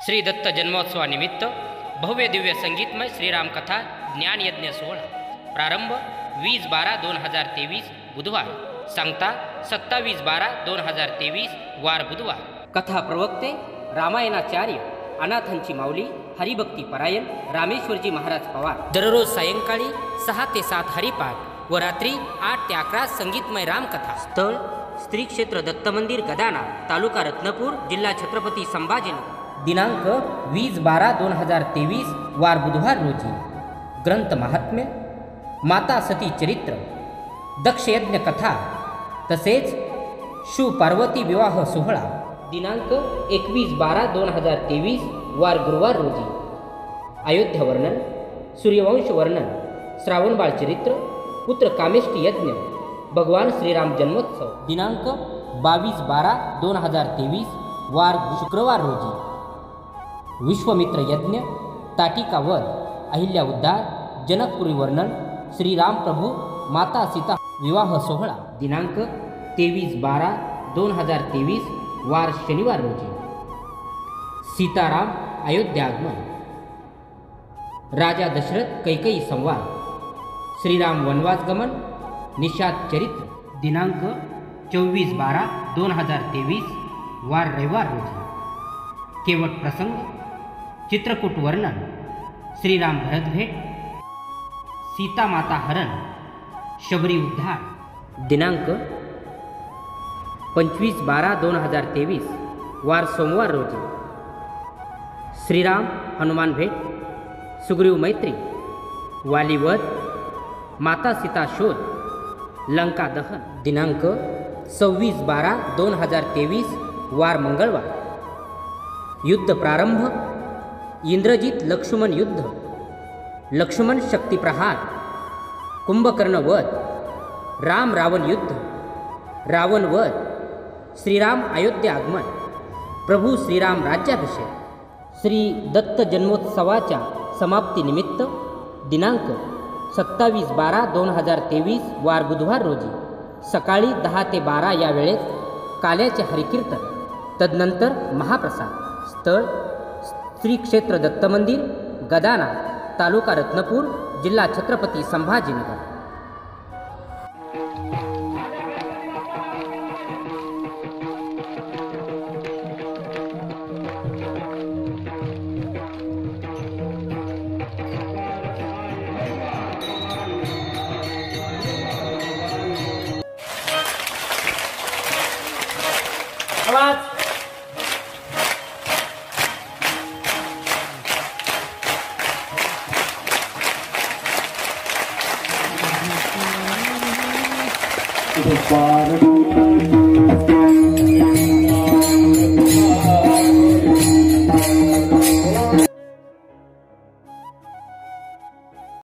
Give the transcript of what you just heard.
श्री दत्त जन्मोत्सवानिमित्त भव्य दिव्य संगीतमय श्रीराम कथा ज्ञान यज्ञ सोहळा प्रारंभ 20/12/2023 बुधवार सांगता 27/12/2023 वार बुधवार। कथा प्रवक्ते रामायणाचार्य अनाथांची माऊली हरिभक्ती परायण रामेश्वरजी महाराज पवार। दररोज सायंकाळी 6 ते 7 हरिपाठ व रात्री 8 ते 11 संगीतमय रामकथा। स्थळ श्री क्षेत्र दत्त मंदिर गदाना तालुका रत्नपूर जिल्हा छत्रपती संभाजीनगर। दिनांक 20/12/2023 वार बुधवार रोजी। ग्रंथ महात्म्य माता सती चरित्र दक्ष यज्ञ कथा तसेच शिव पार्वती विवाह सोहळा दिनांक 21/12/2023 वार गुरुवार रोजी। अयोध्या वर्णन सूर्यवंश वर्णन श्रावणबाळ चरित्र पुत्र कामेष्टी यज्ञ भगवान श्रीराम जन्मोत्सव दिनांक 22/12/2023 वार शुक्रवार रोजी। विश्वमित्र यज्ञ ताटिका वध अहिल्या उद्धार जनकपुरी वर्णन श्रीराम प्रभू माता सीता विवाह सोहळा दिनांक 23/12/2023 वार शनिवार रोजी। सीताराम अयोध्या आगमन राजा दशरथ कैकेयी संवाद श्रीराम वनवास गमन निषाद चरित्र दिनांक 24/12/2023 वार रविवार रोजी। केवट प्रसंग चित्रकूट वर्णन श्रीराम भरत भेट सीता माता हरण शबरी उद्धार दिनांक 25/12/2023 वार सोमवार रोजी। श्रीराम हनुमान भेट सुग्रीव मैत्री वालीवध माता सीता शोध लंका दहन दिनांक 26/12/2023 वार मंगळवार। युद्ध प्रारंभ इंद्रजित लक्ष्मण युद्ध लक्ष्मण शक्ती प्रहार कुंभकर्ण वध राम रावण युद्ध रावण वध श्रीराम अयोध्या आगमन प्रभू श्रीराम राज्याभिषेक। श्री दत्त जन्मोत्सवाच्या समाप्तीनिमित्त दिनांक 27/12/2023 वार बुधवार रोजी सकाळी 10 ते 12 या वेळेत काल्याचे हरिकीर्तन तदनंतर महाप्रसाद। स्थळ श्री क्षेत्र दत्त मंदिर गदाना तालुका रत्नपूर जिल्हा छत्रपती संभाजीनगर। आवाज